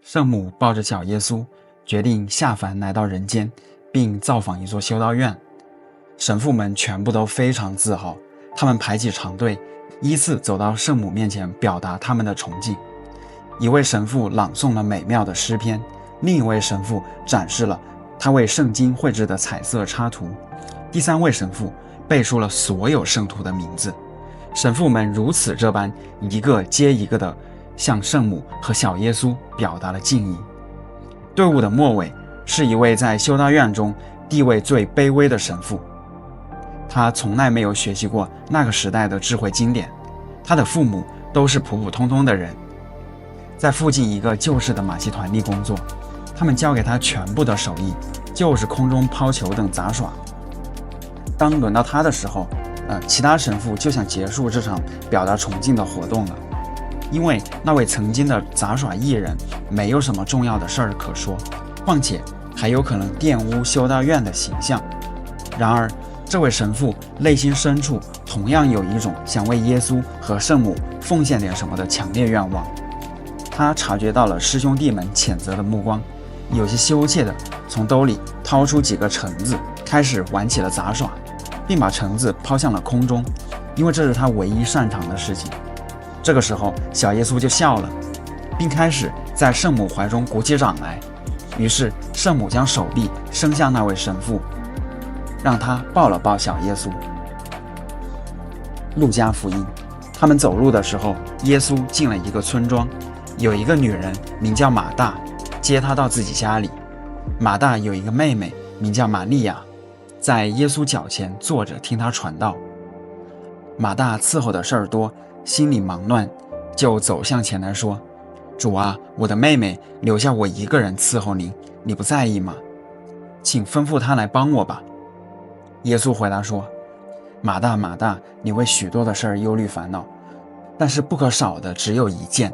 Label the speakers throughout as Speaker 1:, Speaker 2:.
Speaker 1: 圣母抱着小耶稣，决定下凡来到人间，并造访一座修道院。神父们全部都非常自豪，他们排起长队，依次走到圣母面前，表达他们的崇敬。一位神父朗诵了美妙的诗篇，另一位神父展示了他为圣经绘制的彩色插图，第三位神父背述了所有圣徒的名字。神父们如此这般，一个接一个地向圣母和小耶稣表达了敬意。队伍的末尾是一位在修道院中地位最卑微的神父，他从来没有学习过那个时代的智慧经典，他的父母都是普普通通的人，在附近一个旧式的马戏团里工作，他们教给他全部的手艺，就是空中抛球等杂耍。当轮到他的时候，其他神父就想结束这场表达崇敬的活动了，因为那位曾经的杂耍艺人没有什么重要的事儿可说，况且还有可能玷污修道院的形象。然而这位神父内心深处同样有一种想为耶稣和圣母奉献点什么的强烈愿望。他察觉到了师兄弟们谴责的目光，有些羞怯的从兜里掏出几个橙子，开始玩起了杂耍，并把橙子抛向了空中，因为这是他唯一擅长的事情。这个时候小耶稣就笑了，并开始在圣母怀中鼓起掌来。于是圣母将手臂伸向那位神父，让他抱了抱小耶稣。路加福音，他们走路的时候，耶稣进了一个村庄，有一个女人名叫马大，接他到自己家里。马大有一个妹妹名叫玛利亚，在耶稣脚前坐着听他传道。马大伺候的事儿多，心里忙乱，就走向前来说：主啊，我的妹妹留下我一个人伺候您，你不在意吗？请吩咐她来帮我吧。耶稣回答说：马大马大，你为许多的事儿忧虑烦恼，但是不可少的只有一件。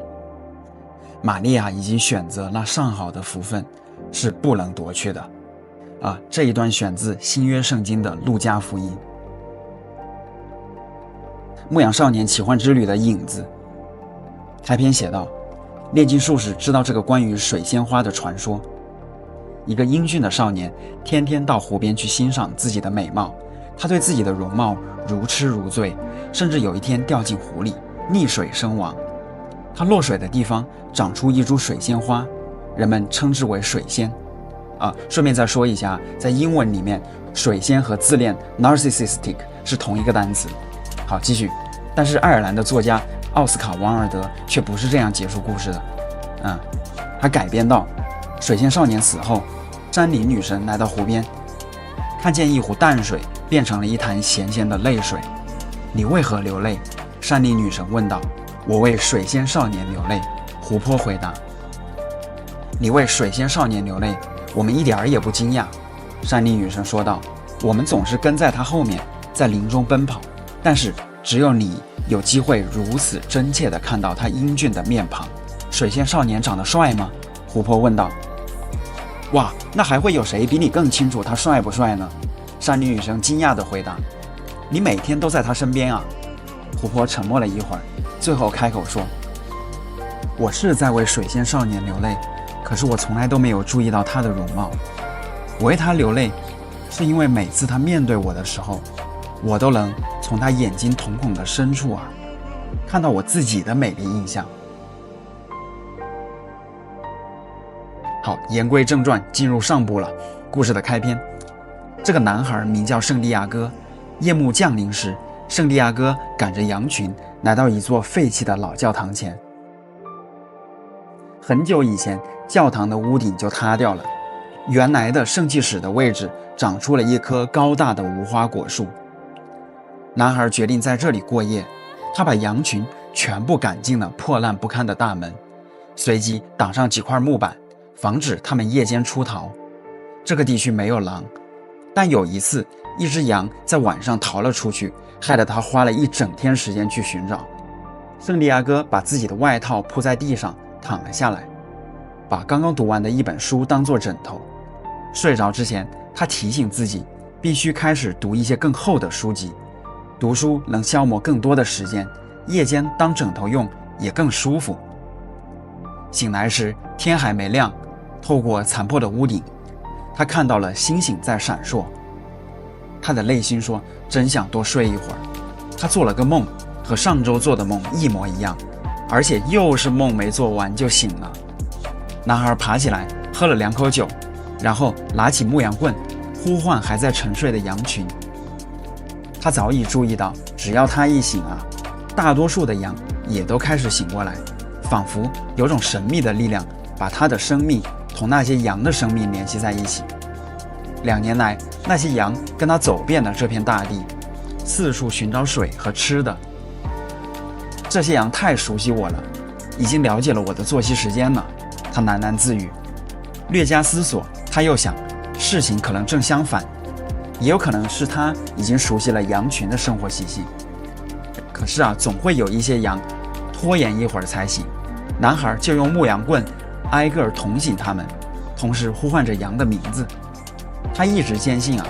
Speaker 1: 玛利亚已经选择那上好的福分，是不能夺去的。这一段选自新约圣经的路加福音。牧羊少年奇幻之旅的影子开篇写道，炼金术士知道这个关于水仙花的传说。一个英俊的少年天天到湖边去欣赏自己的美貌，他对自己的容貌如痴如醉，甚至有一天掉进湖里溺水身亡。他落水的地方长出一株水仙花，人们称之为水仙。顺便再说一下，在英文里面水仙和自恋 narcissistic 是同一个单词。好，继续。但是爱尔兰的作家奥斯卡·王尔德却不是这样结束故事的。他改编到水仙少年死后，山里女神来到湖边，看见一壶淡水变成了一潭咸咸的泪水。你为何流泪？山里女神问道。我为水仙少年流泪，湖泊回答。你为水仙少年流泪，我们一点儿也不惊讶。山里女神说道，我们总是跟在他后面，在林中奔跑，但是只有你有机会如此真切地看到他英俊的面庞。水仙少年长得帅吗？湖泊问道。哇，那还会有谁比你更清楚他帅不帅呢？山里女神惊讶地回答。你每天都在他身边啊？湖泊沉默了一会儿，最后开口说，我是在为水仙少年流泪，可是我从来都没有注意到他的容貌。我为他流泪，是因为每次他面对我的时候，我都能从他眼睛瞳孔的深处看到我自己的美丽印象。好，言归正传，进入上部了。故事的开篇，这个男孩名叫圣地亚哥。夜幕降临时，圣地亚哥赶着羊群来到一座废弃的老教堂前。很久以前，教堂的屋顶就塌掉了，原来的圣器室的位置长出了一棵高大的无花果树。男孩决定在这里过夜，他把羊群全部赶进了破烂不堪的大门，随即挡上几块木板，防止他们夜间出逃。这个地区没有狼，但有一次一只羊在晚上逃了出去，害得他花了一整天时间去寻找。圣地亚哥把自己的外套铺在地上躺了下来，把刚刚读完的一本书当作枕头。睡着之前，他提醒自己必须开始读一些更厚的书籍，读书能消磨更多的时间，夜间当枕头用也更舒服。醒来时天还没亮，透过残破的屋顶，他看到了星星在闪烁。他的内心说，真想多睡一会儿。他做了个梦，和上周做的梦一模一样，而且又是梦没做完就醒了。男孩爬起来喝了2口酒，然后拿起牧羊棍呼唤还在沉睡的羊群。他早已注意到，只要他一醒啊，大多数的羊也都开始醒过来，仿佛有种神秘的力量把他的生命同那些羊的生命联系在一起。2年来，那些羊跟他走遍了这片大地，四处寻找水和吃的。这些羊太熟悉我了，已经了解了我的作息时间了，他喃喃自语。略加思索，他又想，事情可能正相反，也有可能是他已经熟悉了羊群的生活习性。可是啊，总会有一些羊拖延一会儿才醒，男孩就用牧羊棍挨个捅醒他们，同时呼唤着羊的名字。他一直坚信啊，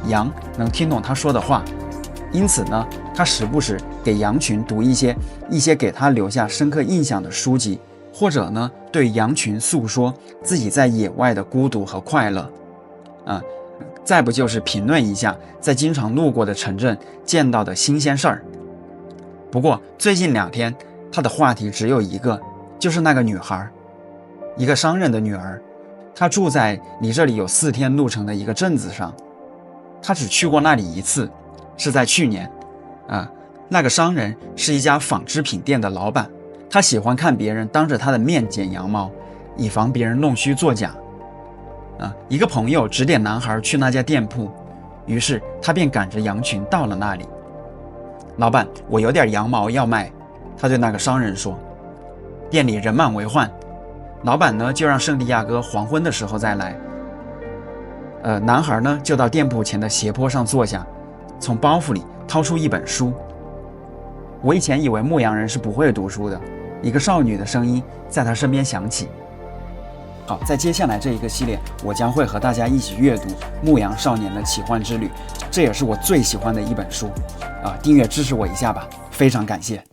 Speaker 1: 羊能听懂他说的话，因此呢，他时不时给羊群读一些给他留下深刻印象的书籍，或者呢，对羊群诉说自己在野外的孤独和快乐。再不就是评论一下在经常路过的城镇见到的新鲜事儿。不过最近2天，他的话题只有一个，就是那个女孩，一个商人的女儿。她住在离这里有4天路程的一个镇子上，他只去过那里1次，是在去年。那个商人是一家纺织品店的老板，他喜欢看别人当着他的面剪羊毛，以防别人弄虚作假。一个朋友指点男孩去那家店铺，于是他便赶着羊群到了那里。老板，我有点羊毛要卖，他对那个商人说。店里人满为患，老板呢就让圣地亚哥黄昏的时候再来。男孩呢就到店铺前的斜坡上坐下，从包袱里掏出一本书。我以前以为牧羊人是不会读书的，一个少女的声音在他身边响起。好，在接下来这一个系列，我将会和大家一起阅读《牧羊少年的奇幻之旅》，这也是我最喜欢的一本书。订阅支持我一下吧，非常感谢。